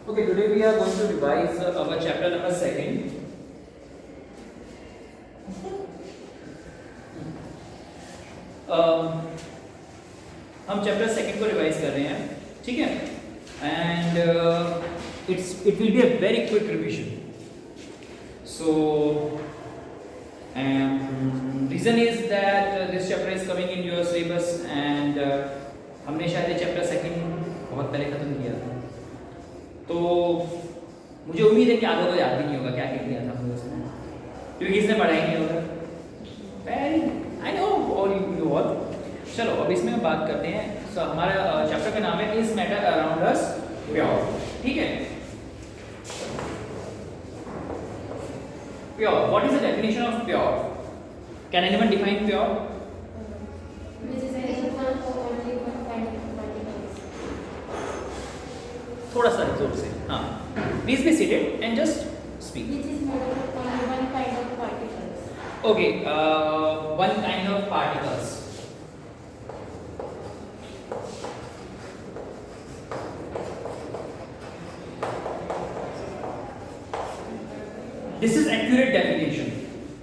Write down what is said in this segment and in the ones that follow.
Okay, today we are going to revise our chapter number 2. हम chapter 2 को revise कर रहे हैं, ठीक है, and it will be a very quick revision. So reason is that this chapter is coming in your syllabus and हमने शायद chapter 2 बहुत पहले खत्म किया था, तो मुझे उम्मीद है कि आधा तो याद भी नहीं होगा क्या क्या किया था हमने उसमें, क्योंकि इसने पढ़ा ही नहीं होगा. वेरी आई नो और यू ऑल. चलो अब इसमें हम बात करते हैं. सो हमारा चैप्टर का नाम है is matter around us pure, ठीक है. Pure, what is the definition of pure? Can anyone define pure? थोड़ा सा जोर से. हाँ, please be seated and just speak. Okay, one kind of particles. This is accurate definition.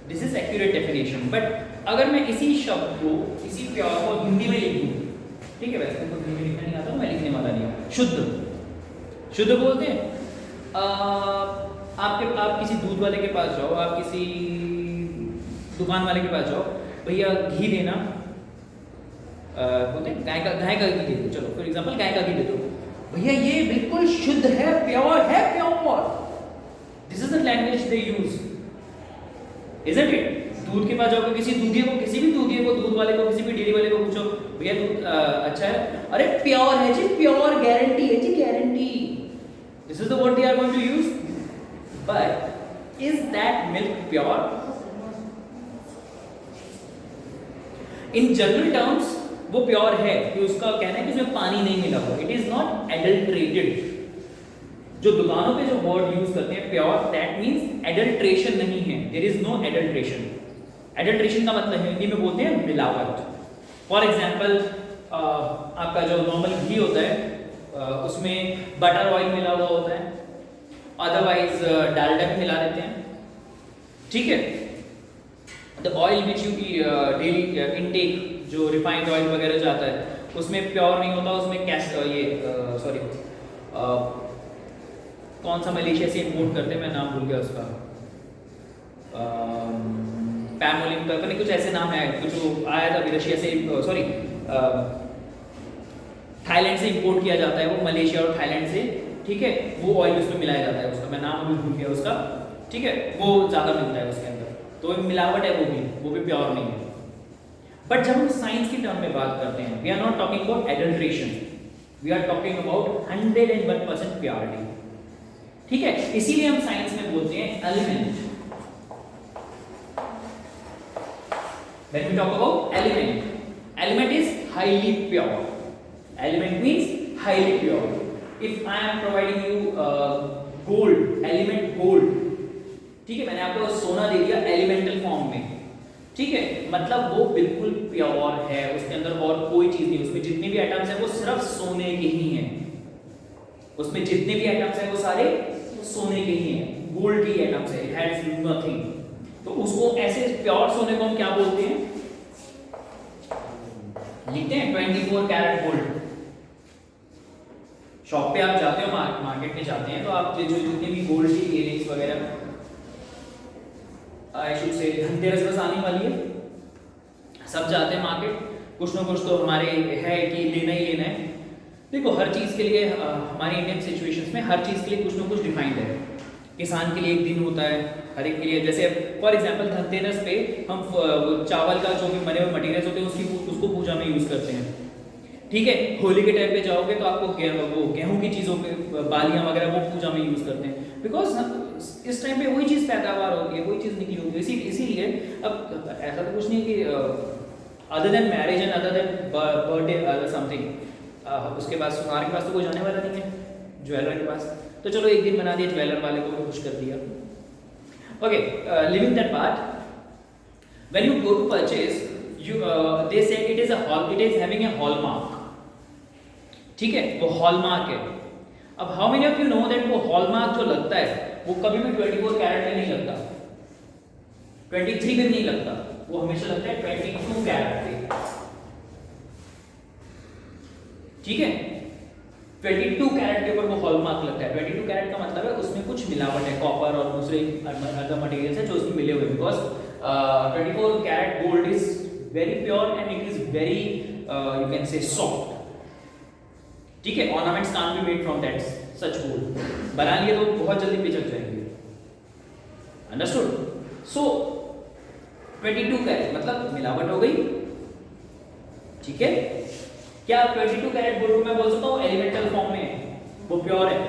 This is accurate definition. But अगर मैं इसी शब्द को, इसी प्योर को हिंदी में लिख दूँ, ठीक है, वैसे तो हिंदी में लिखना नहीं आता, मैं लिखने वाला नहीं हूँ. शुद्ध, शुद्ध बोलते हैं. आप किसी दूध वाले के पास जाओ, आप किसी दुकान वाले के पास जाओ, भैया घी देना, बोलते हैं गाय का घी दे दो. चलो फॉर एग्जांपल गाय का घी दे दो. भैया ये बिल्कुल शुद्ध है, प्योर है, pure. This is the language they use, isn't it? दूध के पास जाओगे, किसी दूधिये को, किसी भी दूधिये को, दूध वाले को, किसी भी डेयरी वाले को पूछो, भैया दूध अच्छा है? अरे प्योर है जी, प्योर, गारंटी है जी, guarantee. This is the word they are going to use. But is that milk pure? In general terms वो प्योर है, कि उसका कहना है कि उसमें पानी नहीं मिला हुआ. It is not adulterated. जो दुकानों पे जो वर्ड यूज करते हैं प्योर, दैट मींस एडल्ट्रेशन नहीं है. There is no adulteration. Adulteration का मतलब हिंदी में बोलते हैं मिलावट. फॉर एग्जांपल आपका जो नॉर्मल घी होता है उसमें बटर ऑयल मिला हुआ होता है, अदरवाइज डालडा भी मिला देते हैं, ठीक है. The oil which you daily intake, जो refined oil वगैरह जो आता है, उसमें प्योर नहीं होता, उसमें कौन सा मलेशिया से इंपोर्ट करते हैं, मैं नाम भूल गया उसका, पैमोलिन का नहीं, कुछ ऐसे नाम है, कुछ आया था रशिया से, थाईलैंड से इंपोर्ट किया जाता है वो, मलेशिया और थाईलैंड से, ठीक है. वो ऑयल उसमें मिलाया जाता है, उसका मैं नाम भूल गया उसका, ठीक है. वो ज़्यादा मिलता है उसके अंदर, तो मिलावट है, वो भी प्योर नहीं है. बट जब हम साइंस की टर्म में बात करते हैं, we are not talking about adulteration, we are talking about 101% purity, ठीक है. इसीलिए हम साइंस में बोलते हैं element. When we talk about element, element is highly pure. Element means highly pure. If I am providing you gold, element gold, ठीक है, मैंने आपको सोना दे दिया एलिमेंटल फॉर्म में, ठीक है, मतलब वो बिल्कुल प्योर है, उसके अंदर और कोई चीज नहीं, उसमें जितने भी एटम्स हैं वो सिर्फ सोने के ही हैं, उसमें जितने भी एटम्स हैं वो सारे सोने के ही हैं, गोल्ड के एटम्स है, इट हैज नथिंग. तो उसको ऐसे प्योर सोने को हम क्या बोलते हैं? लिखते हैं 24 कैरेट गोल्ड. शॉप पे आप जाते हो, मार्केट में जाते हैं, तो आप जो जितने भी गोल्ड की इयररिंग्स वगैरह, आई शुड से धनतेरस बस आने वाली है, सब जाते हैं मार्केट, कुछ ना कुछ तो हमारे है कि लेना ही लेना है. देखो हर चीज़ के लिए हमारी इंडियन सिचुएशंस में हर चीज़ के लिए कुछ ना कुछ डिफाइंड है. किसान के लिए एक दिन होता है, हर एक के लिए. जैसे फॉर एग्जांपल धनतेरस पे हम चावल का जो भी बने हुए मटेरियल्स होते हैं उसको पूजा में यूज़ करते हैं, ठीक है. होली के टाइम पे जाओगे तो आपको गेहूं की चीज़ों पे बालियाँ वगैरह वो पूजा में यूज़ करते हैं, बिकॉज इस टाइम पे वही चीज़ पैदावार होती है, वही चीज़ निकली होती है. इसीलिए अब ऐसा तो कुछ नहीं कि other than marriage and other than birthday other something, उसके बाद सुनार के पास तो कोई जाने वाला नहीं है, ज्वेलर के पास, तो चलो एक दिन बना दिया, ज्वेलर वाले को खुश कर दिया. Okay, living that part, when you go to purchase, they say it is having a hallmark, ठीक है, वो हॉलमार्क है. अब how many of you know that वो हॉलमार्क जो लगता है वो कभी भी 24 कैरेट में नहीं लगता, 23 में नहीं लगता, वो हमेशा लगता है 22 कैरेट पे। ठीक है, 22 कैरेट के ऊपर वो हॉलमार्क लगता है। 22 कैरेट का मतलब है उसमें कुछ मिलावट है, कॉपर और दूसरे अदर मटेरियल्स है जो उसमें मिले हुए, because 24 carat gold is very pure and it is very you can say soft. ठीक है, ornaments can't be made from that such gold, बना लिए तो बहुत जल्दी पिचक जाएंगे। अंडरस्टूड? सो 22 कैरेट मतलब मिलावट हो गई। ठीक है, क्या 22 कैरेट गोल्ड को मैं बोल सकता हूँ एलिमेंटल फॉर्म में वो प्योर है?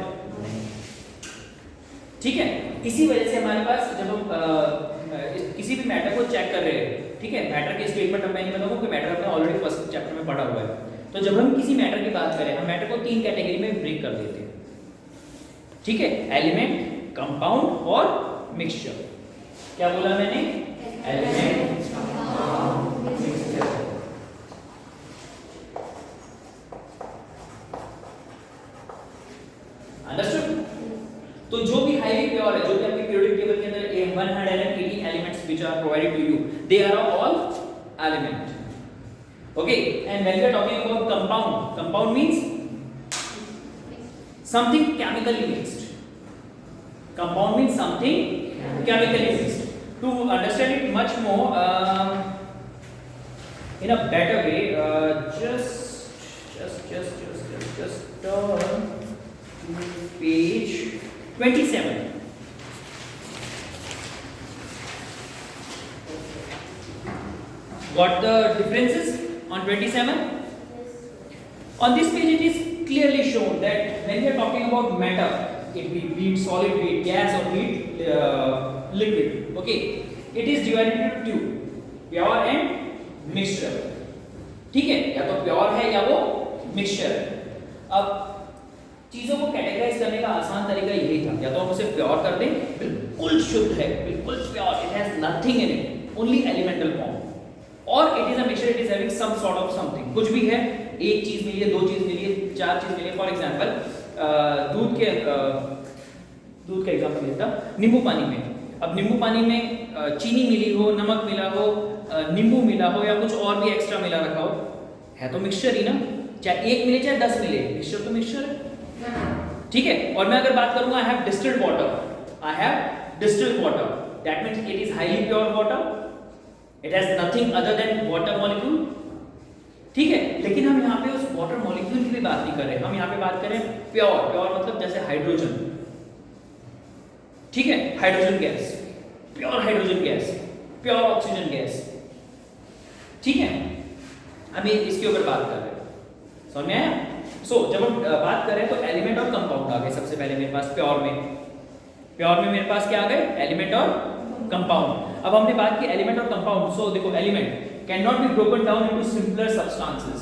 ठीक है, इसी वजह से हमारे पास जब हम किसी भी मैटर को चेक कर रहे हैं, ठीक है, मैटर के स्टेटमेंट मैं नहीं बताऊंगा कि मैटर हमने ऑलरेडी फर्स्ट चैप्टर में पढ़ा हुआ है, तो जब हम किसी मैटर की बात करें हम मैटर को 3 कैटेगरी में ब्रेक कर देते हैं। ठीक है, एलिमेंट, कंपाउंड और मिक्सचर। क्या बोला मैंने? Element, compound, mixture. अंडरस्टूड? तो जो भी हाईली प्योर है, जो भी आपके पीरियोडिक टेबल के अंदर 118 elements which are provided to you, they are all element. Okay, and when we are talking about compound means something chemically mixed. Compound means something chemically mixed. To understand it much more in a better way, just turn to page 27. Got the differences on 27? On this page it is clearly shown that when we are talking about matter, be it solid, be it gas or be it liquid, okay, it is divided into two, pure and mixture. ठीक है, या तो pure है या वो mixture है। अब चीजों को कैटेगराइज करने का आसान तरीका यही था, या तो हम उसे प्योर कर दें, बिल्कुल शुद्ध है, बिल्कुल pure, it has nothing in it, only elemental form, और it is a mixture, it is having some sort of something, कुछ भी है, एक चीज मिली है, दो चीज मिली है, चार चीज मिली है। फॉर एग्जांपल दूध का एग्जांपल लेता, नींबू पानी में। अब नींबू पानी में चीनी मिली हो, नमक मिला हो, नींबू मिला हो या कुछ और भी एक्स्ट्रा मिला रखा हो, है तो मिक्सचर ही ना, चाहे एक मिले चाहे 10 मिले, मिक्सचर तो मिक्सचर है। ठीक है, और मैं अगर बात करूंगा I have distilled water, I have distilled water, that means it is highly pure water, it has nothing other than water molecule। ठीक है, लेकिन हम यहाँ पे उस वाटर मॉलिक्यूल की भी बात नहीं कर रहे, हम यहाँ पे बात करें प्योर। प्योर मतलब जैसे हाइड्रोजन, ठीक है, hydrogen gas, pure hydrogen gas, pure oxygen gas. ठीक है, हम इसके ऊपर बात कर रहे हैं, समझ में आया? सो जब हम बात कर रहे हैं तो एलिमेंट और कंपाउंड आ गए सबसे पहले मेरे पास। प्योर में मेरे पास क्या आ गए? एलिमेंट और कंपाउंड। अब हमने बात की एलिमेंट और कंपाउंड। सो देखो, element can not be broken down into simpler substances,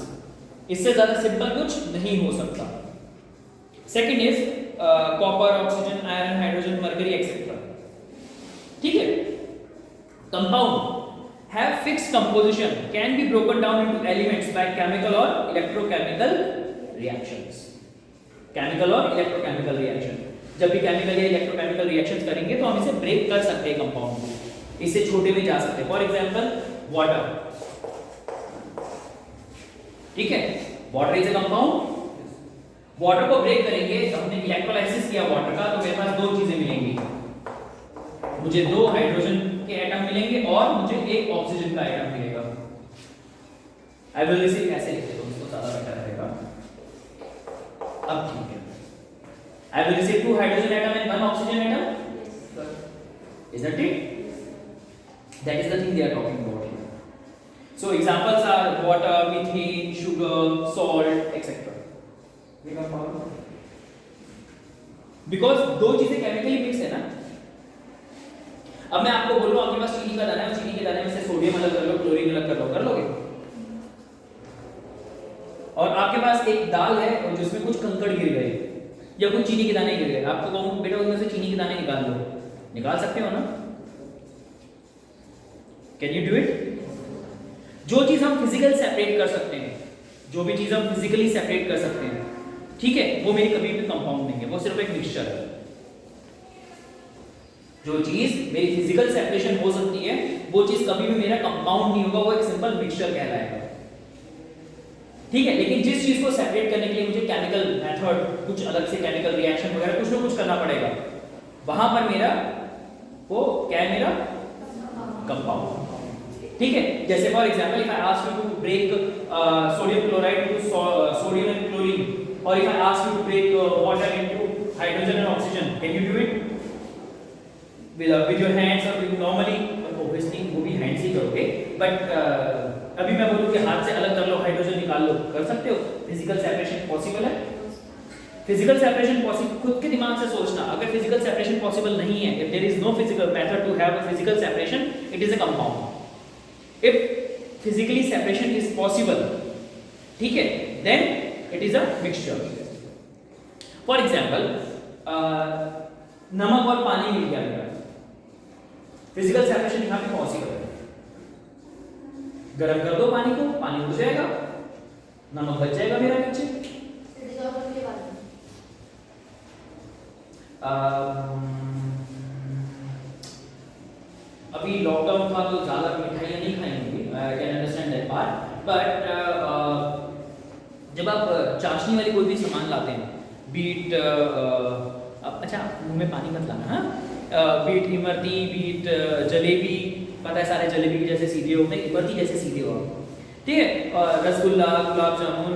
इससे ज्यादा सिंपल कुछ नहीं हो सकता। Second is copper, oxygen, iron, hydrogen, mercury etcetera. ठीक है, compound have fixed composition, can be broken down into elements by chemical और इलेक्ट्रोकेमिकल रिएक्शंस। केमिकल और इलेक्ट्रोकेमिकल रिएक्शन, जब भी केमिकल या इलेक्ट्रोकेमिकल रिएक्शंस करेंगे तो हम इसे ब्रेक कर सकते हैं कंपाउंड को, इससे छोटे में जा सकते हैं। फॉर एग्जांपल वाटर, ठीक है, water is a compound. Water को ब्रेक करेंगे, हमने इलेक्ट्रोलाइसिस किया वाटर का, तो मेरे पास दो चीजें मिलेंगी, मुझे दो हाइड्रोजन के एटम मिलेंगे और मुझे एक ऑक्सीजन का एटम मिलेगा। आई विल इसे ऐसे लिख देता हूं, इसको ज्यादा बेटर रहेगा। अब ठीक है, I will receive 2 hydrogen atom and 1 oxygen atom. Yes. Isn't it? That is the thing they are talking about here. So examples are water, methane, sugar, salt, etc. Because दो चीजें केमिकली मिक्स है ना। अब मैं आपको बोलूं आपके पास चीनी का दाना है, चीनी के दाने में से सोडियम अलग कर लो, क्लोरीन अलग कर लो, कर लोगे? और आपके पास एक दाल है और जिसमें कुछ कंकड़ गिर गए या कुछ चीनी के दाने गिर गए, आपको कहूं बेटा उनमें से चीनी के दाने निकाल लो, निकाल सकते हो ना? Can you do it? जो चीज हम फिजिकल सेपरेट कर सकते हैं, जो भी चीज हम फिजिकली सेपरेट कर सकते हैं, ठीक है, वो मेरी कभी भी कंपाउंड नहीं है, वो सिर्फ एक मिक्सचर है। जो चीज मेरी फिजिकल सेपरेशन हो सकती है वो चीज कभी भी मेरा कंपाउंड नहीं होगा, वो एक सिंपल मिक्सचर कहलाएगा। ठीक है, लेकिन जिस चीज को सेपरेट करने के लिए मुझे केमिकल मेथड, कुछ अलग से केमिकल रिएक्शन वगैरह कुछ ना कुछ करना पड़ेगा, वहां पर मेरा वो क्या है, मेरा कंपाउंड। ठीक है, जैसे for example if I ask you to break sodium chloride to sodium and chlorine, और if I ask you to break water into hydrogen and oxygen, can you do it with your hands or with normally? Obviously वो भी hand से करोगे, but अभी मैं बोलूं कि हाथ से अलग कर लो, हाइड्रोजन निकाल लो, कर सकते हो? फिजिकल सेपरेशन पॉसिबल है? फिजिकल सेपरेशन पॉसिबल, खुद के दिमाग से सोचना, अगर फिजिकल सेपरेशन पॉसिबल नहीं है, if there is no physical method to have a physical separation, it is a compound. If physically separation is possible, ठीक है, then it is a mixture. For example, नमक और पानी मिल गया मेरा, फिजिकल सेपरेशन यहाँ पे पॉसिबल है। गरम कर दो पानी को, पानी उड़ जाएगा, नमक बच जाएगा मेरा नीचे। अभी लॉकडाउन था तो ज्यादा मिठाइयाँ नहीं खाएंगे, I can understand that part, but जब आप चाशनी वाली कोई भी सामान लाते हैं, बीट अच्छा मुंह में पानी मत लाना, हाँ, बीट इमरती, बीट जलेबी, पता है सारे जलेबी की जैसे सीधे हो, इमरती जैसे सीधे हो, ठीक है, rasgulla, gulab jamun,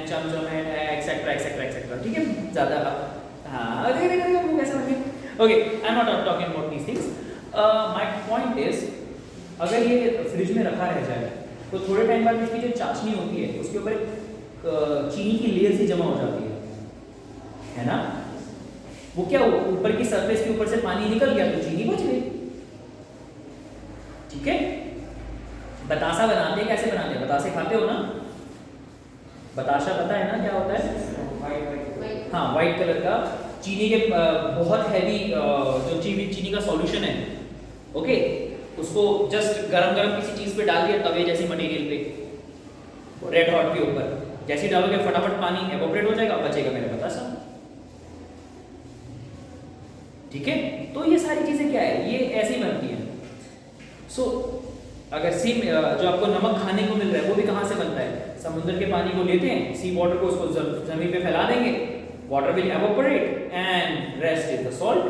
chamcham etcetera etcetera etcetera, ठीक है, ज़्यादा हाँ अरे वो कैसे बन गया, okay, I am not talking about these things. My point is, अगर ये फ्रिज में रखा रह जाए तो थोड़े टाइम बाद इसकी जो चाशनी होती है उसके ऊपर चीनी की लेयर सी जमा हो जाती है ना, वो क्या हो, ऊपर की सरफेस के ऊपर से पानी निकल गया तो चीनी बच गई। ठीक है, बतासा बनाते हैं, कैसे बनाते हैं, बतासे खाते हो ना, बताशा पता है ना क्या होता है, हाँ व्हाइट कलर का चीनी के बहुत हैवी जो चीनी का सॉल्यूशन है, ओके, उसको जस्ट गरम गरम किसी चीज पे डाल दिया, तवे जैसी मटेरियल पे रेड हॉट के ऊपर, जैसे डालोगे फटाफट पानी एवोपरेट हो जाएगा, बचेगा मेरा बतासा। ठीक है, तो ये सारी चीजें क्या है, ये ऐसे ही बनती हैं। सो अगर सी जो आपको नमक खाने को मिल रहा है वो भी कहाँ से बनता है, समुद्र के पानी को लेते हैं, सी वाटर को उसको जमीन पे फैला देंगे, water will evaporate and rest is the salt.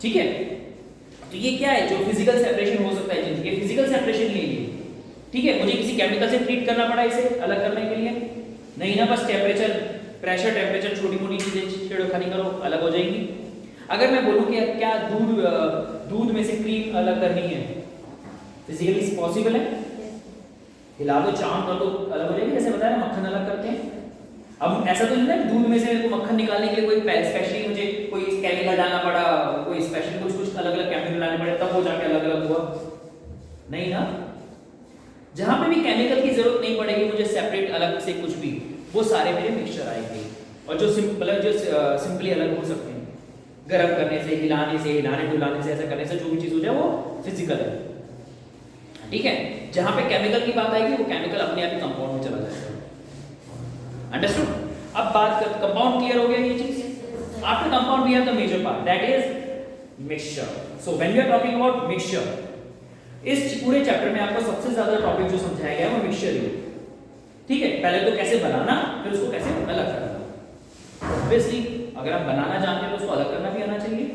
ठीक है, तो ये क्या है, जो फिजिकल सेपरेशन हो सकता है, ये फिजिकल सेपरेशन ही है। ठीक है, मुझे किसी केमिकल से ट्रीट करना पड़ा इसे अलग करने के लिए नहीं ना, बस टेम्परेचर, प्रेशर, टेम्परेचर, छोटी मोटी चीजें छेड़खानी करो, अलग हो जाएंगी। अगर मैं बोलूं कि क्या दूध में से क्रीम अलग करनी है, फिजिकली पॉसिबल है, हिला दो, चाम कर दो, अलग हो जाएगी, जैसे बताया मक्खन अलग करते हैं। अब ऐसा तो नहीं ना दूध में से मक्खन निकालने के लिए कोई स्पेशली मुझे कोई केमिकल डालना पड़ा, कोई स्पेशल कुछ अलग अलग केमिकल डालने पड़े तब वो जाके अलग अलग हुआ, नहीं ना। जहां पे भी केमिकल की जरूरत नहीं पड़ेगी मुझे सेपरेट अलग से कुछ भी, वो सारे मेरे मिक्सचर आएंगे। और जो सिंपली अलग हो सकते हैं, गर्म करने से, हिलाने डुलाने से, ऐसा करने से जो भी चीज हो जाए वो फिजिकल है। ठीक है, जहां पे केमिकल की बात आएगी वो केमिकल अपने आप ही कंपाउंड में चला जाएगा। अंडरस्टूड? अब बात कर, कंपाउंड क्लियर हो गया ये चीज। After compound we have the major part, that is mixture. So when we are talking about mixture, इस पूरे चैप्टर में आपको सबसे ज्यादा टॉपिक जो समझाया गया है वो मिक्सचर ही। ठीक है, पहले तो कैसे बनाना, फिर उसको कैसे अलग करना। ऑब्वियसली अगर आप बनाना जानते हैं तो उसको अलग करना भी आना चाहिए।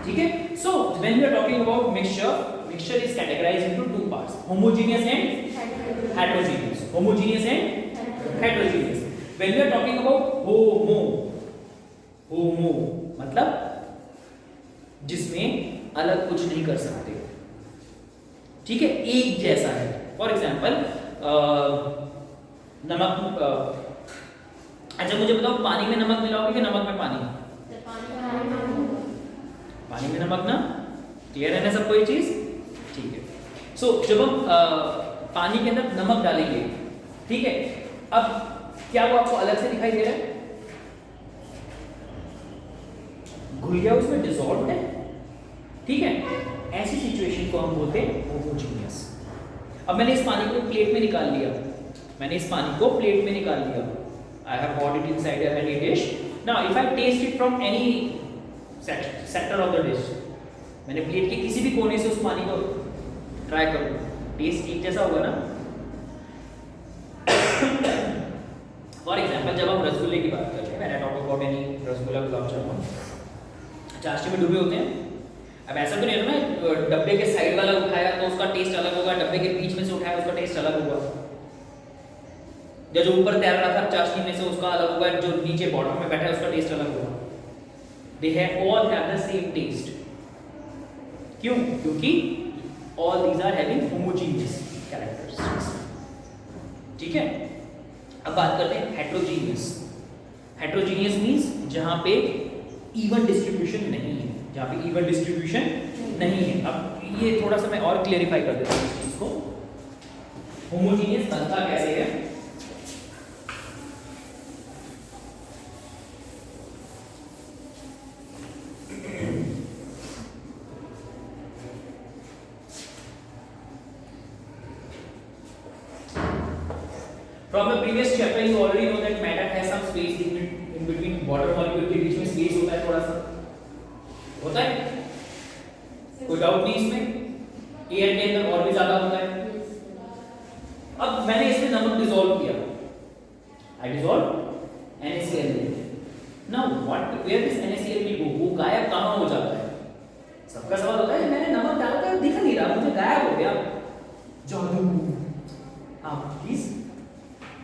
ठीक है, so when we are talking about mixture, mixture is categorised into two parts, homogeneous and heterogeneous. Homogeneous and heterogeneous. When we are talking about homo मतलब जिसमें अलग कुछ नहीं कर सकते। ठीक है, एक जैसा है। फॉर एग्जाम्पल नमक, अच्छा मुझे बताओ, पानी में नमक मिलाओगे कि नमक में पानी? पानी में नमक ना, क्लियर है ना सबको ये चीज? ठीक है, सो जब हम पानी के अंदर नमक डालेंगे, ठीक है, अब क्या वो आपको अलग से दिखाई दे रहा है? घुल गया, उसमें डिसॉल्व है। ठीक है, ऐसी सिचुएशन को हम बोलते हैं होमोजेनियस। अब मैंने इस पानी को प्लेट में निकाल लिया, I have bought it inside any dish. Now if I taste it from any center of the dish, मैंने प्लेट के किसी भी कोने से उस पानी को ट्राई करूँ, टेस्ट एक जैसा होगा ना। फॉर एग्जाम्पल जब हम रसगुल्ले की बात करते हैं, मैंने talk about any rasgulla gulab जामुन चाशनी में डूबे होते हैं। अब ऐसा तो नहीं है ना डब्बे के साइड वाला उठाया तो उसका टेस्ट अलग होगा, डब्बे के बीच में से उठाया उसका टेस्ट अलग होगा, या जो ऊपर तैर रहा था चाशनी में से उसका अलग होगा, जो नीचे बॉटम में बैठा है उसका टेस्ट अलग होगा। They have all have the same taste. क्यों? क्योंकि all these are having homogeneous characteristics. ठीक है, अब बात करते हैं हेट्रोजीनियस। हेट्रोजीनियस मींस जहां पे इवन डिस्ट्रीब्यूशन नहीं है, जहां पे इवन डिस्ट्रीब्यूशन नहीं है। अब ये थोड़ा सा मैं और क्लेरिफाई कर देता हूं इस चीज को। होमोजीनियस बनता कैसे है? From the previous chapter you already know that matter has some space in between water molecule के बीच में space होता है, थोड़ा सा होता है, कोई डाउट नहीं इसमें। एयर के अंदर और भी ज्यादा होता है। अब मैंने इसमें नमक डिसॉल्व किया, I dissolve NaCl। Now what where this NaCl will go? वो गायब कहाँ हो जाता है? सबका सवाल होता है मैंने नमक डाला था दिख नहीं रहा, मुझे गायब हो गया, जादू। हाँ प्लीज।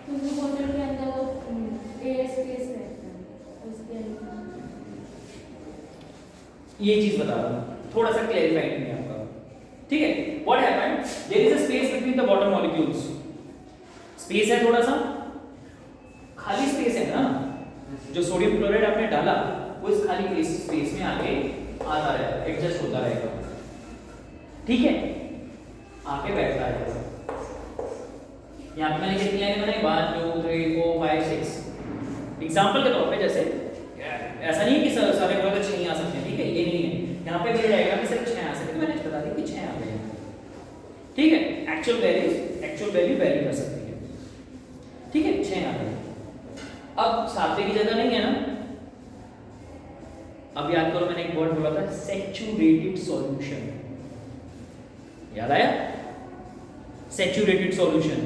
क्योंकि बोतल के अंदर वो एयर स्पेस रहता है उसके अंदर। ये चीज बता रहा हूँ, थोड़ा सा क्लैरिफाई नहीं है आपका। ठीक है, what happened, there is a space between the water molecules. Space है, थोड़ा सा खाली स्पेस है ना, जो सोडियम क्लोराइड आपने डाला वो इस खाली स्पेस में आके आता रहेगा, एडजस्ट होता रहेगा। ठीक है, आके बैठता रहेगा। यहाँ पे मैंने कितनी लाइनें बनाई? 1 2 3 4 5 6। एग्जांपल के तौर पे जैसे ऐसा नहीं है कि सारे बोला 6 ही आ सकते हैं, ठीक है, ये नहीं है। यहाँ पे मेरे डायग्राम में सिर्फ 6 आ सकते हैं, मैंने बता दिया कि 6 आ गए हैं। ठीक है, एक्चुअल वैल्यू वेरी कर सकती है। ठीक है, 6 आ गए। अब सातवें की जगह नहीं है ना, अब याद करो मैंने एक वर्ड बोला था सैचुरेटेड सॉल्यूशन, याद आया? सैचुरेटेड सॉल्यूशन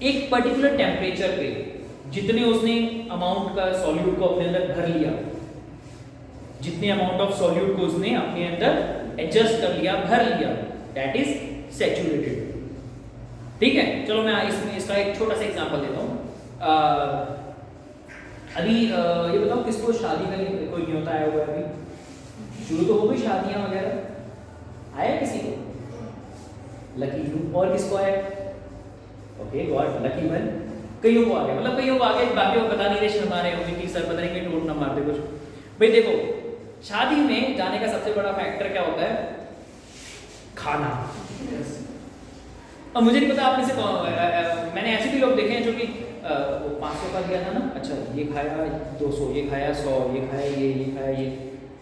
एक पर्टिकुलर टेम्परेचर पे जितने उसने अमाउंट का सॉल्यूट को अपने अंदर भर लिया, जितने अमाउंट ऑफ सॉल्यूट को उसने अपने अंदर एडजस्ट कर लिया, भर लिया, दैट इज सैचुरेटेड। ठीक है, चलो मैं इसमें इसका एक छोटा सा एग्जांपल देता हूँ। अभी ये बताओ किसको शादी का कोई न्योता आया हुआ है? अभी शुरू तो हो गई शादियां वगैरह, आया किसी को? Lucky you. और किसको आया? Okay God, lucky one. कईयों को आ गया, मतलब कईयों को आ गया, बाकी को पता नहीं रहे, शर्मा रहे होंगे कि सर पता नहीं कि टोट ना मार दे कुछ। भाई देखो, शादी में जाने का सबसे बड़ा फैक्टर क्या होता है? खाना। अब मुझे नहीं पता आप में से मैंने ऐसे भी लोग देखे हैं जो कि वो 500 का दिया था ना, अच्छा ये खाया 200, ये खाया 100, ये खाया ये खाया ये,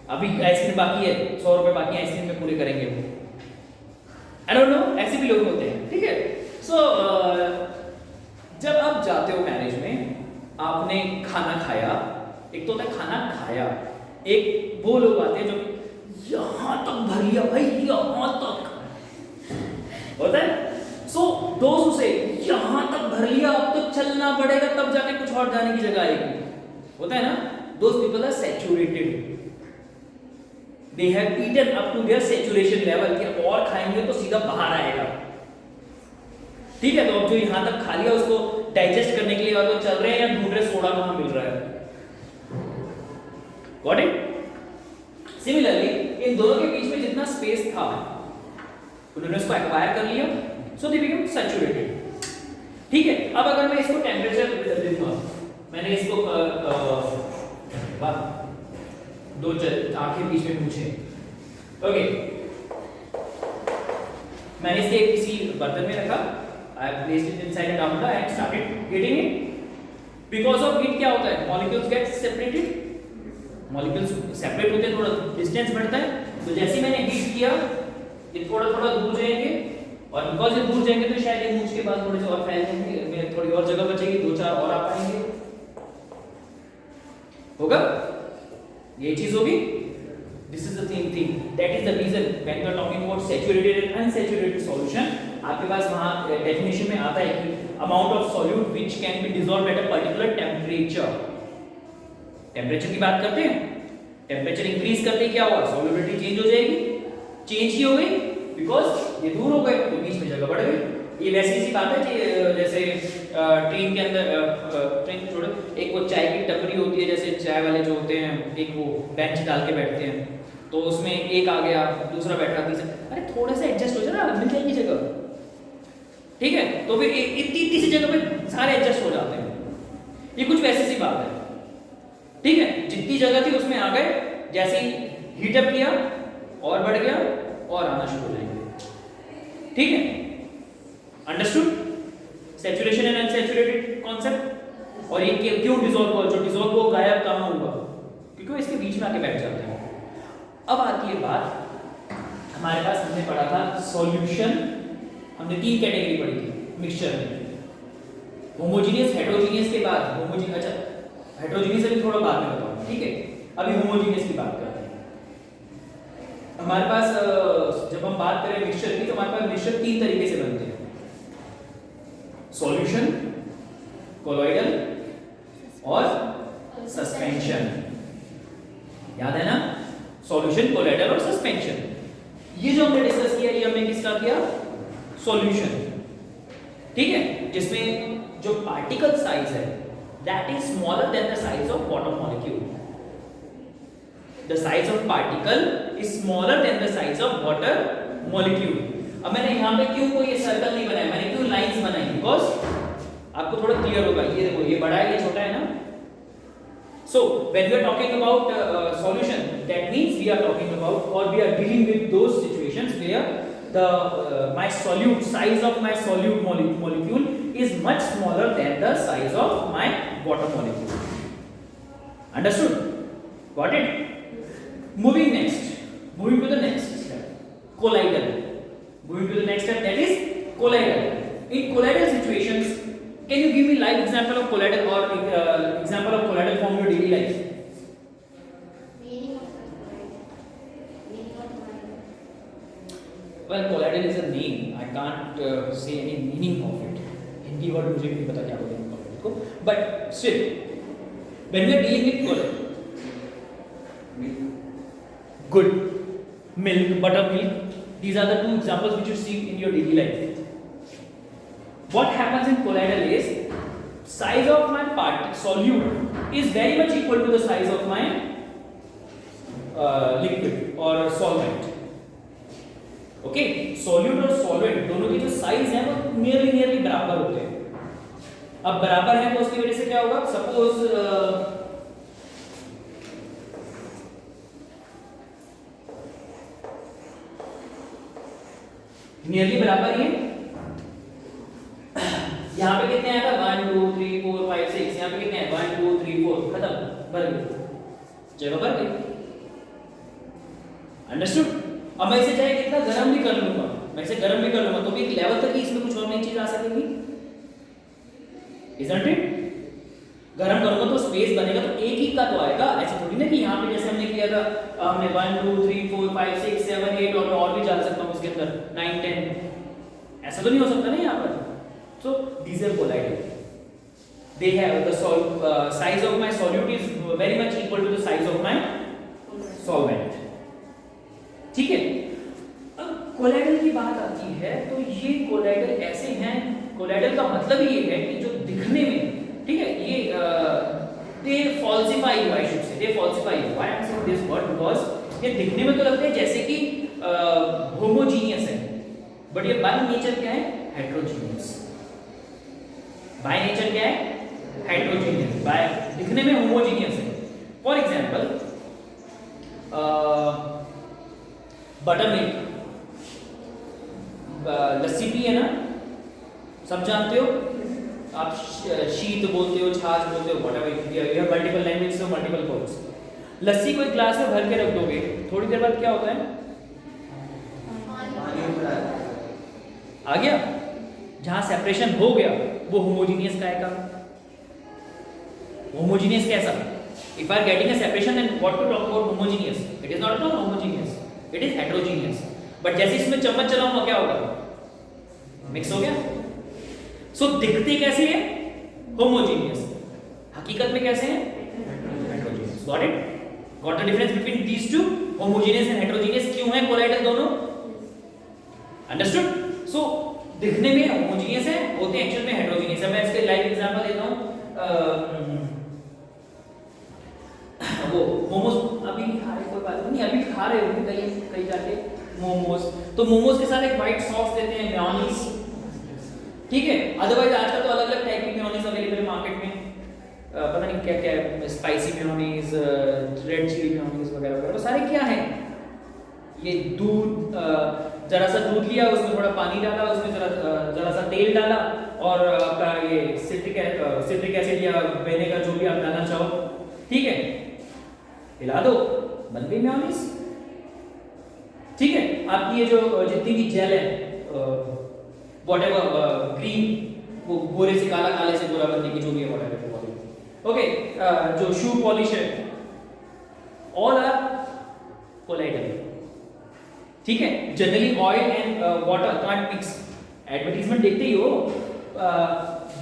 अभी आइसक्रीम बाकी है, 100 रुपए बाकी है, आइसक्रीम में पूरे करेंगे वो। आई डोंट नो, ऐसे भी लोग होते हैं। ठीक है, सो जब आप जाते हो मैरिज में, आपने खाना खाया, एक तो होता है खाना खाया, एक वो लोग आते हैं जो यहाँ तक भर लिया भाई, यहाँ तक होता है। सो दोस्तों से यहाँ तक भर लिया, अब तो चलना पड़ेगा, तब जाके कुछ और जाने की जगह आएगी, होता है ना। Those people are saturated, they have eaten up to their saturation level, कि और खाएंगे तो सीधा बाहर आएगा। ठीक है, तो अब जो यहाँ तक खा लिया उसको डाइजेस्ट करने के लिए और तो चल रहे हैं या ढूंढ रहे सोडा कहाँ मिल रहा है। Got it? सिमिलरली इन दोनों के बीच में जितना स्पेस था उन्होंने उसको एक्वायर कर लिया, सो दे बिकम सैचुरेटेड। ठीक है, अब अगर मैं इसको टेम्परेचर दूंगा, मैंने इसको दो आंखें बीच में पूछे, ओके, मैंने इसे किसी बर्तन में रखा, I have placed it inside a tumbler and started heating it. Because of heat क्या होता है? Molecules get separated. Molecules separate होते हैं, थोड़ा distance बढ़ता है, तो जैसे मैंने heat किया, ये थोड़ा थोड़ा दूर जाएंगे, और बिकॉज ये दूर जाएंगे तो शायद ये मूंछ के बाद थोड़े से और फैल जाएंगे, थोड़ी और जगह बचेगी, 2-4 और आ पाएंगे, होगा, ये चीज होगी। This is the same thing, that is the reason when you are talking about saturated and unsaturated solution, आपके पास वहां डेफिनेशन में आता है कि amount of solute which can be dissolved at a particular temperature. Temperature की बात करते हैं, टेंपरेचर इंक्रीज करते ही क्या होगा, सॉल्युबिलिटी चेंज हो जाएगी, चेंज ही हो गई बिकॉज ये दूर हो गए तो बीच में जगह बढ़ गई। ये वैसी सी बात है कि जैसे ट्रेन के अंदर ट्रेन छोड़ो, एक वो चाय की टपरी होती है, जैसे चाय वाले जो होते हैं एक वो बेंच डाल के बैठते हैं, तो उसमें एक आ गया दूसरा बैठा, तीसरा, अरे थोड़ा सा एडजस्ट हो जाए ना, मिल जाएगी जगह, ठीक है, तो फिर इतनी इतनी सी जगह पे सारे एडजस्ट हो जाते हैं। ये कुछ वैसी सी बात है, ठीक है, जितनी जगह थी उसमें आ गए, जैसे ही हीटअप किया और बढ़ गया और आना शुरू हो जाएंगे, ठीक है, understood saturation and unsaturated concept. और ये क्यों डिसॉल्व हो, जो डिसॉल्व हो गायब कहां होगा, क्योंकि वो इसके बीच में आके बैठ जाते हैं। अब आती है बात, हमारे पास हमने पढ़ा था सॉल्यूशन, हमने 3 कैटेगरी पढ़ी थी मिक्सचर में, होमोजेनियस, हेटेरोजेनियस के बाद होमोजेनियस, अच्छा हेटेरोजेनियस अभी थोड़ा बाद में बताऊंगा, ठीक है, अभी होमोजेनियस की बात करते हैं। हमारे पास जब हम बात करें मिक्सचर की, तो हमारे पास मिक्सचर 3 तरीके से बनते हैं, सॉल्यूशन, कोलॉइडल और सस्पेंशन, याद है ना, सॉल्यूशन, कोलॉइडल और सस्पेंशन। ये जो हमने डिस्कस किया, ये हमने किसका किया, सॉल्यूशन, ठीक है, जिसमें जो पार्टिकल साइज है that is smaller then the size of water molecule, the size of particle is smaller then the size of water molecule. अब मैंने यहाँ पे क्यों कोई ये सर्कल नहीं बनाया, मैंने क्यों लाइंस बनाई, बिकॉज आपको थोड़ा क्लियर होगा, ये देखो ये बड़ा है ये छोटा है ना। So when we are talking about solution, that means we are talking about or we are dealing with those situations where the my solute size of my solute molecule is much smaller than the size of my water molecule. Understood? Got it? Moving to the next step, colloidal. Moving to the next step, that is colloidal. In colloidal situations, can you give me live example of colloidal or example of colloidal from your daily life? Well, colloidal is a name. I can't say any meaning of it. Hindi word मुझे भी नहीं पता क्या बोलते हैं colloidal को. But still, when we are dealing with colloidal, good milk, buttermilk, these are the 2 examples which you see in your daily life. What happens in colloidal is size of my solute is very much equal to the size of my liquid or solvent. Okay, solute और solvent दोनों की जो size है वो nearly बराबर होते हैं। अब बराबर है तो उसकी वजह से क्या होगा, सपोज नियरली बराबर ही है, यहाँ पे कितने आएगा 1 2 3 4 5 6, यहाँ पे कितने हैं 1 2 3 4, खत्म, भर गई जगह, भर गई। अंडरस्टूड? अब मैं इसे चाहे कितना गर्म भी कर लूंगा, मैं इसे गर्म भी कर लूंगा तो भी एक लेवल तक ही इसमें कुछ और नई चीज आ सकेगी, इजंट इट? गर्म करूंगा तो स्पेस बनेगा, तो एक ही का तो आएगा, ऐसे थोड़ी ना कि यहाँ पे जैसे हमने किया था, हमने 1 2 3 4 5 6 7 8 और भी डाल सकता हूँ इसके अंदर 9 10, ऐसा तो नहीं हो सकता ना यहाँ पर। So these are colloidal. They have the size of my solute is very much equal to the size of my solvent. ठीक है? अब colloidal की बात आती है तो ये colloidal ऐसे हैं, colloidal का मतलब ये है कि जो दिखने में, ठीक है, ये they falsify you, I should say, they falsify you. Why I'm saying this word? Because ये दिखने में तो लगते हैं जैसे कि homogeneous है, but ये by nature क्या है, heterogeneous. बाय नेचर क्या है, हेटेरोजेनियस, बाय दिखने में होमोजेनियस है। For example butter milk, lassi P है ना, सब जानते हो आप, शीत बोलते हो, छाछ बोलते हो, whatever, you have multiple language और मल्टीपल वर्ड्स। लस्सी को एक ग्लास में भर के रख दोगे, थोड़ी देर बाद क्या होता है, आ गया, जहां सेपरेशन हो गया वो होमोजेनियस का है। होमोजेनियस कैसा, If I are getting a separation, then what to talk about homogeneous? It is not homogeneous. It is heterogeneous. But जैसे इसमें चम्मच चलाऊंगा क्या होगा? मिक्स हो गया. So दिखते कैसे हैं? Homogeneous. हकीकत में कैसे हैं? Heterogeneous. Got it? Got the difference between these two? Homogeneous and heterogeneous क्यों है colloidal दोनों? Understood? So दिखने में homogeneous है, होते हैं actual में heterogeneous है. मैं इसके लाइव एग्जांपल देता हूँ. वो मोमोज अभी नहीं खा रहे, कोई बात नहीं, अभी खा रहे हो कहीं जाके मोमोज, तो मोमोज के साथ एक व्हाइट सॉस देते हैं, मेयोनीज, ठीक है. अदरवाइज आजकल तो अलग अलग टाइप की मेयोनीज अवेलेबल है मार्केट में, पता नहीं क्या क्या है, spicy mayonnaise, red chilli mayonnaise वगैरह वगैरह. वो सारे क्या है? ये दूध, जरा सा दूध लिया, उसमें थोड़ा पानी डाला, उसमें जरा सा तेल डाला, और आपका ये सिट्रिक एसिड या विनेगर जो भी आप डालना चाहो, ठीक है, हिला दो, बन गई मेयोनीज. ठीक है. आपकी ये जो जितनी भी जेल है, व्हाटएवर, ग्रीन, वो गोरे से काला, काले से गोरा बनने की जो भी है व्हाटएवर, ओके, जो शू पॉलिश है, ऑल आर कोलाइडल. ठीक है. Generally oil and water can't mix. Advertisement देखते ही हो,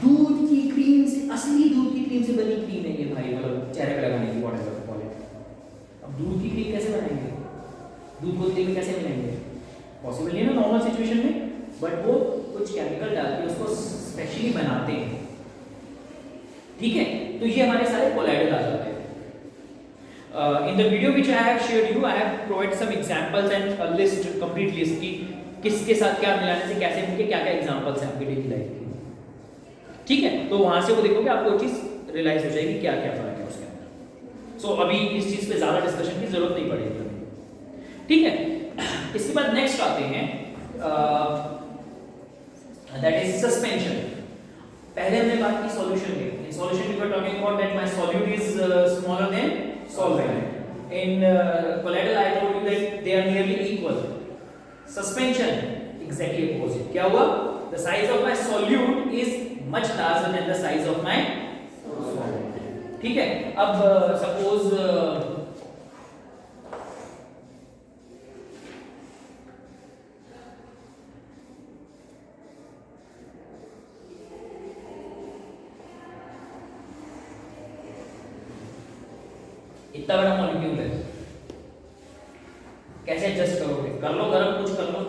दूध की क्रीम से, असली दूध की क्रीम से बनी क्रीम है ये भाई, मतलब चेहरे पे लगाने की, व्हाटएवर. अब दूध की क्रीम कैसे बनाएंगे? दूध को तेल में कैसे मिलाएंगे? पॉसिबल नहीं है ना नॉर्मल सिचुएशन में, बट वो कुछ केमिकल डाल के उसको स्पेशली बनाते हैं. ठीक है. तो ये हमारे सारे कोलाइडल आ जाते हैं. In the video which I have shared you, I have provided some examples and a list, complete list की किसके साथ क्या मिलाने से कैसे मिलके क्या क्या एग्जांपल्स हैं आपकी डेली लाइफ के. ठीक है. तो वहां से वो देखोगे, आपको एक चीज रियलाइज हो जाएगी क्या क्या फर्क है उसके अंदर. सो अभी इस चीज पे ज्यादा डिस्कशन की जरूरत नहीं पड़ेगी. ठीक है. इसके बाद नेक्स्ट आते हैं, दैट इज सस्पेंशन. पहले हमने बात की सॉल्यूशन की. In solution we were talking about that my solute is smaller than solvent. In colloidal I told you that they are nearly equal. Suspension exactly opposite. क्या हुआ? The size of my solute is much larger than the size of my solvent. ठीक है. अब suppose इतना बड़ा molecule है, कैसे adjust करोगे? कर लो गरम, कुछ कर लो,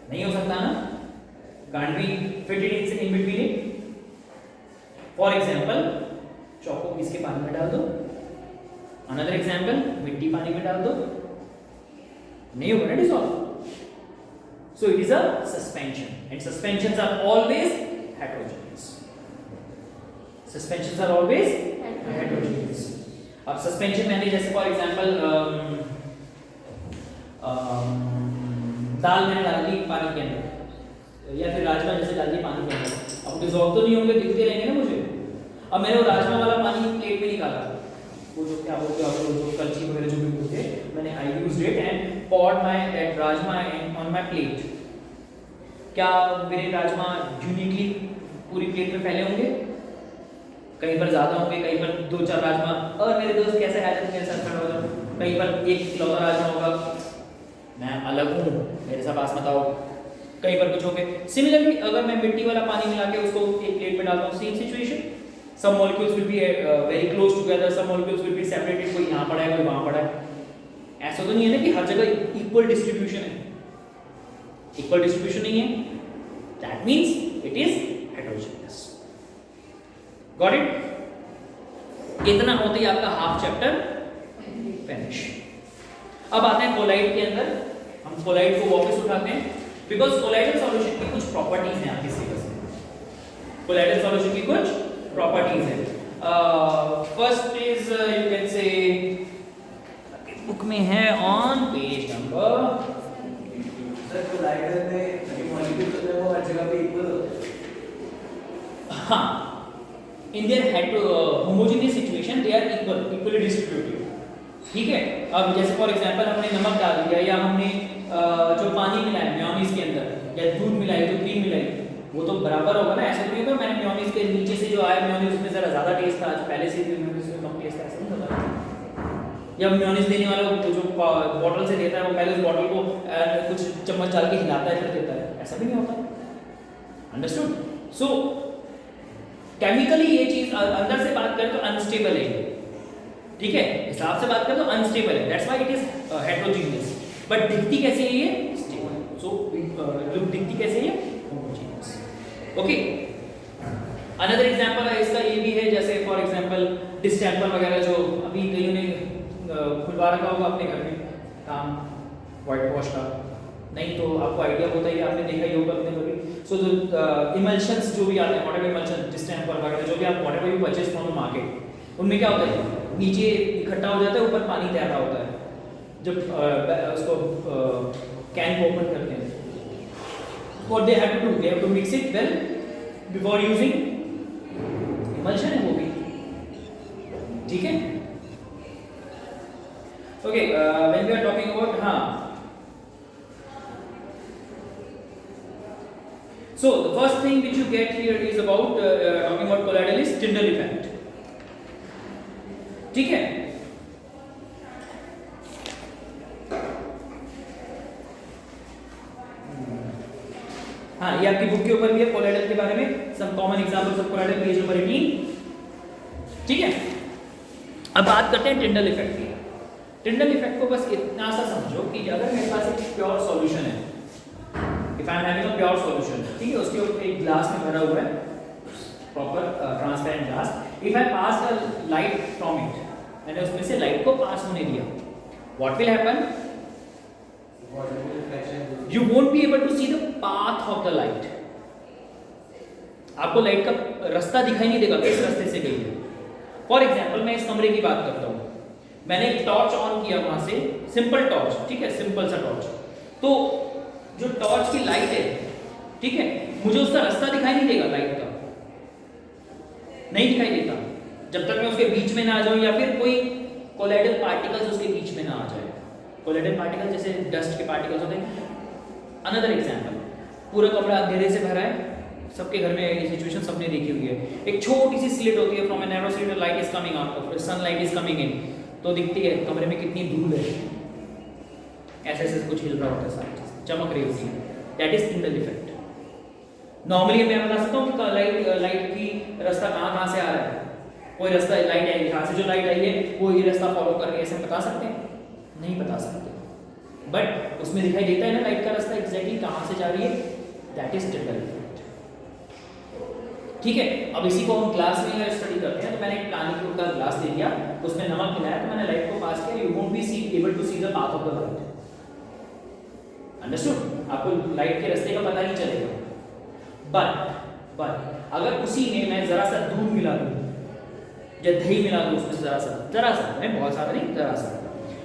नहीं हो सकता ना. can't be fitted in between it. For example, चौको पीस के पानी में डाल दो. Another example, मिट्टी पानी में डाल दो, नहीं होगा ना dissolve. So it is a suspension, and suspensions are always heterogeneous. Suspensions are always heterogeneous. अब सस्पेंशन में जैसे फॉर एग्जांपल दाल मैंने डाल दी पानी के अंदर, या फिर राजमा जैसे डाल दी पानी के अंदर. अब डिसॉल्व तो नहीं होंगे, दिखते रहेंगे ना मुझे. अब मैंने वो राजमा वाला पानी प्लेट में निकाला, वो जो क्या बोलते हैं जो कलछी वगैरह जो भी बोलते हैं, मैंने I used it and poured my that rajma on my plate. क्या मेरे राजमा यूनिकली पूरी प्लेट में फैले होंगे? कहीं पर ज्यादा होंगे, कहीं पर दो चार राजमा. और मेरे दोस्त कैसे है जब मेरे साथ खड़ा हो जाओ, कहीं पर एक इकलौता राजमा होगा, मैं अलग हूँ, मेरे साथ पास मत आओ. कहीं पर कुछ होंगे. सिमिलरली अगर मैं मिट्टी वाला पानी मिला के उसको एक प्लेट में डालता हूँ, same situation. Some molecules will be very close together, some molecules will be separated, कोई यहाँ पड़ा है कोई वहाँ पड़ा है. ऐसा तो नहीं है ना कि हर जगह इक्वल डिस्ट्रीब्यूशन है. इक्वल डिस्ट्रीब्यूशन नहीं है. That means it is heterogeneous. Got it? इतना होते ही आपका हाफ चैप्टर फिनिश. अब आते हैं कोलाइड के अंदर. हम कोलाइड को वापस उठाते हैं, बिकॉज कोलाइडल सॉल्यूशन की कुछ प्रॉपर्टीज हैं आपके सिलेबस में. कोलाइडल सॉल्यूशन की कुछ प्रॉपर्टीज हैं. फर्स्ट इज यू कैन से बुक में है ऑन पेज नंबर. कोलाइडल में मॉलिक्यूल जो है वो हर जगह पे इक्वल. हाँ, in their homogeneous situation they are equally distributed. ठीक है. अब जैसे फॉर एग्जांपल हमने नमक डाल दिया, या हमने जो पानी मिलाया मेयोनीज के अंदर, या दूध मिलाई, जो क्रीम मिलाई, वो तो बराबर होगा ना. ऐसा नहीं होगा मैंने मेयोनीज के नीचे से जो आया मेयोनीज उसमें जरा ज्यादा टेस्ट था, आज पहले से मेयोनीज में कम टेस्ट ऐसा नहीं होता। या मेयोनीज देने वाला जो बॉटल से देता है वो पहले उस बॉटल को कुछ चम्मच डाल के हिलाता है फिर देता है, ऐसा भी नहीं होता। अंडरस्टूड? सो केमिकली ये चीज अंदर से बात करें तो अनस्टेबल है, ठीक है, हिसाब से बात करें तो अनस्टेबल है, that's why it is heterogeneous. But दिखती कैसे है ये? स्टेबल। सो दिखती कैसे है? होमोजीनियस। ओके, अनदर एग्जांपल है इसका ये भी है, जैसे फॉर एग्जांपल डिस्टेंपर वगैरह जो अभी कईयों ने खुलवा रखा होगा अपने घर में काम व्हाइट वॉश का, नहीं तो आपको आइडिया होता ही, आपने देखा ही होगा अपने घर में। सो जो इमल्शंस जो भी आते हैं, व्हाटएवर इमल्शन, डिस्टेंपर वगैरह जो भी आप whatever you purchase from the market, उनमें क्या होता है, नीचे इकट्ठा हो जाता है, ऊपर पानी तैरता होता है। जब उसको कैन को ओपन करते हैं, what they have to do, they have to mix it well before using. Emulsion है वो भी, ठीक है। Okay, when we are talking about, हाँ, so the first thing which you get here is about talking about colloidal is Tyndall effect, ठीक है। हाँ, ये आपकी बुक के ऊपर भी है कोलाइडल के बारे में, some common examples of colloidal, page number 18, ठीक है। अब बात करते हैं टिंडल इफेक्ट की। टिंडल इफेक्ट को बस इतना सा समझो कि अगर मेरे पास एक प्योर सॉल्यूशन है, if I am having a pure solution, ठीक है, उसके ऊपर एक ग्लास में भरा हुआ है, proper transparent glass, if I pass the light from it, मैंने उसमें से लाइट को पास होने दिया, what will happen, you won't be able to see the path of the light, आपको लाइट का रास्ता दिखाई नहीं देगा किस रास्ते से गई है। फॉर एग्जाम्पल मैं इस कमरे की बात करता हूँ, मैंने एक टॉर्च ऑन किया वहां से, सिंपल टॉर्च, ठीक है, सिंपल सा टॉर्च, तो जो टॉर्च की लाइट है, ठीक है, मुझे उसका रास्ता दिखाई नहीं देगा, लाइट का नहीं दिखाई देता जब तक मैं उसके बीच में ना आ जाऊं, या फिर कोई कोलाइडल पार्टिकल्स उसके बीच में ना आ जाए। कोलाइडल पार्टिकल जैसे डस्ट के पार्टिकल्स होते हैं। अनदर एग्जांपल, पूरा कमरा अंधेरे से भरा है, सबके घर में ये सिचुएशन सबने देखी हुई है, एक छोटी सी स्लिट होती है, from a narrow slit light is coming out, sunlight is coming इन, तो दिखती है कमरे में कितनी धूल है, ऐसे ऐसे कुछ हिल रहा होता है, सारी चीज चमक रही होती है, that is Tyndall effect. Normally मैं बता सकता हूँ लाइट की रास्ता कहाँ से आ रहा है, कोई रास्ता लाइट है यहाँ से, जो लाइट आई है वो ये रास्ता फॉलो कर रही है, ऐसे बता सकते हैं? नहीं बता सकते, बट उसमें दिखाई देता है ना लाइट का रास्ता एग्जैक्टली कहाँ से जा रही है, दैट इज टिंडल इफेक्ट, ठीक है। अब इसी को हम क्लास में स्टडी करते हैं, तो मैंने एक पानी का ग्लास ले लिया, उसमें नमक मिलाया, तो मैंने लाइट को पास किया, you won't be able to see the path of the light, understood, आपको लाइट के रास्ते का पता नहीं चलेगा। बट अगर उसी में मैं जरा सा दूध मिला दूं या दही मिला दूं उसमें जरा सा मैं बहुत सारा नहीं, जरा सा,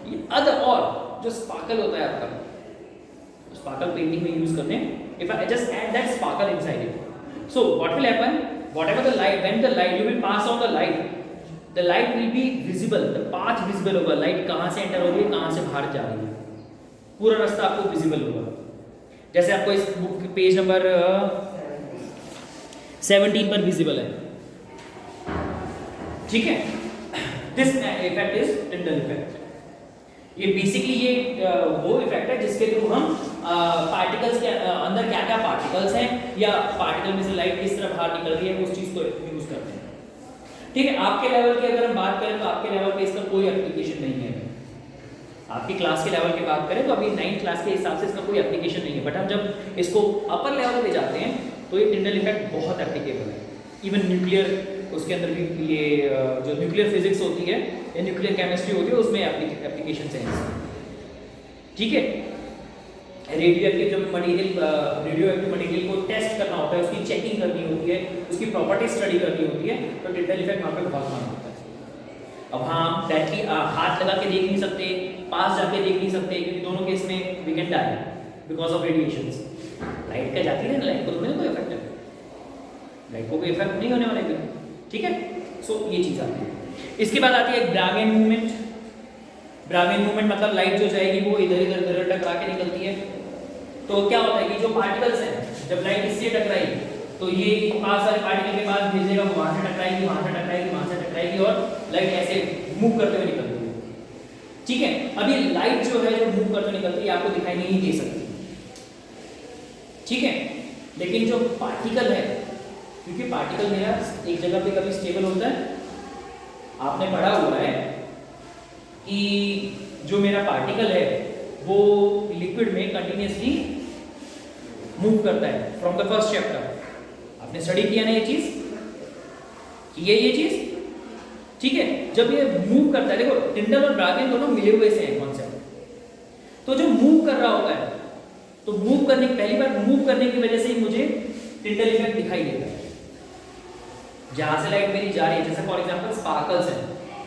ये अदर और जो स्पार्कल होता है आपका, स्पार्कल पेंटिंग में यूज करते हैं, if I just add that sparkle inside it, so what will happen, whatever the light, when the light you will pass on the light will be visible, the path visible होगा, light कहां से enter हो रही है, कहां से बाहर जा रही है, पूरा रास्ता आपको विजिबल होगा। जैसे आपको इस बुक पेज नंबर 17 पर विजिबल है, ठीक है। This effect is Tyndall effect. ये बेसिकली ये वो इफेक्ट है जिसके थ्रू हम पार्टिकल्स के अंदर क्या क्या पार्टिकल्स हैं या पार्टिकल में से लाइट किस तरह बाहर निकल रही है उस चीज को यूज करते हैं, ठीक है। आपके लेवल की अगर हम बात करें तो आपके लेवल पे इसका कोई एप्लीकेशन नहीं है, आपकी क्लास के लेवल की बात करें तो अभी 9th क्लास के हिसाब से इसका कोई एप्लीकेशन नहीं है, बट हम जब इसको अपर लेवल पे जाते हैं तो ये टिंडल इफेक्ट बहुत एप्लीकेबल है। इवन न्यूक्लियर, उसके अंदर भी ये जो न्यूक्लियर फिजिक्स होती है या न्यूक्लियर केमिस्ट्री होती है उसमें एप्लीकेशन है, ठीक है। रेडियो एक्टिव मटेरियल को टेस्ट करना होता है, उसकी चेकिंग करनी होती है, उसकी प्रॉपर्टी स्टडी करनी होती है, तो टिंडल इफेक्ट वहाँ पे बहुत काम होता है। अब हाँ, डायरेक्टली हाथ लगा के देख नहीं सकते, पास जाके देख नहीं सकते, क्योंकि दोनों केस में we can die because of radiations. Light का जाती है ना, लाइट को तुम्हें कोई इफेक्ट है, लाइट को कोई इफेक्ट नहीं होने वाला है, ठीक है। सो ये चीज आती है। इसके बाद आती है ब्रागेन मूवमेंट। ब्रागेन मूवमेंट मतलब लाइट जो जाएगी वो इधर इधर टकरा के निकलती है। तो क्या होता है कि जो पार्टिकल्स हैं, जब लाइट इससे टकराएगी तो ये पास वाले पार्टिकल के पास भेजेगा, वो वहां से टकराएगी, वहां से टकराएगी, वहां से टकराएगी, हटाएगी और लाइट ऐसे मूव करते हुए निकलती है। ठीक है, अब ये लाइट जो है जो मूव करते हुए निकलती है आपको दिखाई नहीं दे सकती। ठीक है, लेकिन जो पार्टिकल है, क्योंकि पार्टिकल मेरा एक जगह पे कभी स्टेबल होता है, आपने पढ़ा हुआ है कि जो मेरा पार्टिकल है वो लिक्विड में कंटिन्यूसली मूव करता है फ्रॉम द फर्स्ट चैप्टर। आपने स्टडी किया ना ये चीज, कि ये चीज ठीक है। जब ये मूव करता है, देखो टिंडल और ब्रागियन दोनों मिले हुए से हैं कॉन्सेप्ट। तो जो मूव कर रहा होता है, तो मूव करने पहली बार मूव करने की वजह से ही मुझे टिंडल इफेक्ट दिखाई देता है। जहां से लाइट मेरी जा रही है, जैसे फॉर एग्जांपल स्पार्कल्स हैं,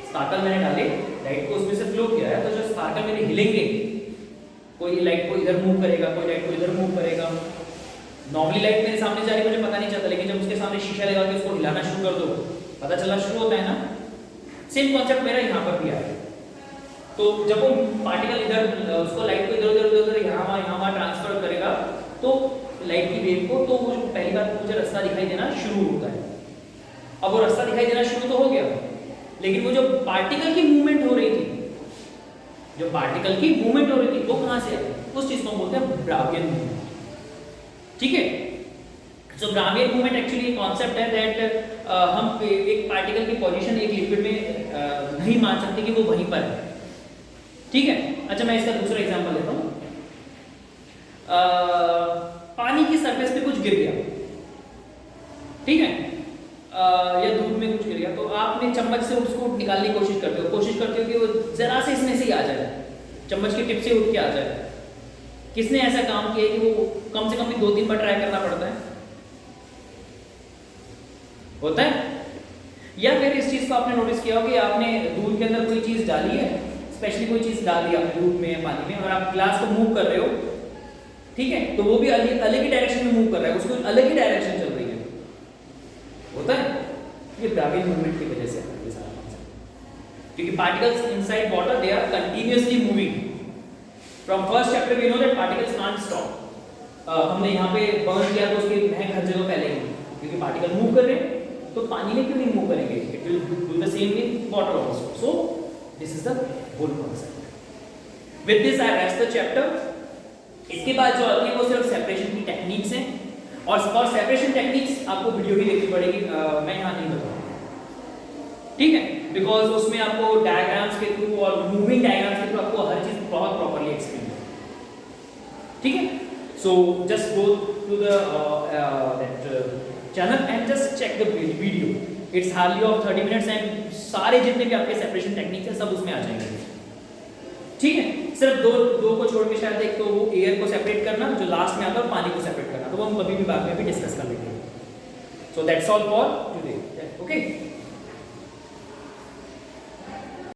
स्पार्कल मैंने डाले, लाइट को उसमें से फ्लो किया है, तो जो स्पार्कल मेरे हिलेंगे, कोई लाइट को इधर मूव करेगा, कोई लाइट को इधर मूव करेगा। नॉर्मली लाइट मेरे सामने जा रही है, मुझे पता नहीं चलता, लेकिन जब उसके सामने शीशा लगा के उसको हिलाना शुरू कर दो, पता चलना शुरू होता है ना। सेम कॉन्सेप्ट मेरा यहाँ पर भी आया। तो जब वो पार्टिकल इधर उसको लाइट को इधर उधर उधर यहाँ वहाँ ट्रांसफर करेगा, तो लाइट की वेव को, तो वो पहली बार मुझे रास्ता दिखाई देना शुरू होता है। अब वो रास्ता दिखाई देना शुरू तो हो गया, लेकिन वो जो पार्टिकल की मूवमेंट हो रही थी, जो पार्टिकल की मूवमेंट हो रही थी, वो कहाँ से आई? उस चीज को हम बोलते हैं ब्राउनियन मूवमेंट। ठीक है, सो ब्राउनियन मूवमेंट एक्चुअली एक कॉन्सेप्ट है दैट हम एक पार्टिकल की पोजीशन एक लिक्विड में नहीं मान सकते कि वो वहीं पर है। ठीक है, अच्छा मैं इसका दूसरा एग्जांपल लेता हूँ। पानी की सरफेस पे कुछ गिर गया, ठीक है, या दूध में कुछ गिर गया, तो आपने चम्मच से उसको निकालने की कोशिश करते हो कि वो जरा से इसमें से ही आ जाए, चम्मच की टिप से उठ के आ जाए। किसने ऐसा काम किया कि वो कम से कम भी 2-3 बार ट्राई करना पड़ता है? होता है। या फिर इस चीज को आपने नोटिस किया हो कि आपने दूध के अंदर कोई चीज डाली है, स्पेशली कोई चीज डाल दी आपने दूध में या पानी में, और आप ग्लास को मूव कर रहे हो, ठीक है, तो वो भी अलग ही डायरेक्शन में मूव कर रहा है, उसको अलग ही डायरेक्शन चल रही है। होता है, ये ब्राउनियन मूवमेंट की वजह से है ये सारा कॉन्सेप्ट, क्योंकि particles inside water they are continuously moving. From first chapter we know that particles can't stop. हमने यहाँ पे बर्न किया तो उसकी महक हर जगह फैलेगी, क्योंकि पार्टिकल मूव कर रहे हैं, तो पानी में क्यों नहीं मूव करेंगे? It will do the same in water also. So this is the whole concept. With this I rest the chapter. इसके बाद जो आती है वो सिर्फ सेपरेशन की टेक्निक्स हैं, और फॉर सेपरेशन टेक्निक्स आपको वीडियो भी देखनी पड़ेगी, मैं यहाँ नहीं बताऊंगा, ठीक है, बिकॉज उसमें आपको डायग्राम्स के थ्रू और मूविंग डायग्राम्स के थ्रू आपको हर चीज बहुत प्रॉपर्ली एक्सप्लेन है, ठीक है। So just go to the channel and just check the video, it's hardly of 30 minutes and सारे जितने भी आपके सेपरेशन टेक्निक्स हैं सब उसमें आ जाएंगे, ठीक है। सिर्फ दो को छोड़ के शायद एक तो वो एयर को सेपरेट करना जो लास्ट में आता है, और पानी को सेपरेट करना, तो वो हम कभी भी बाद में भी डिस्कस कर लेंगे। So that's all for today, okay.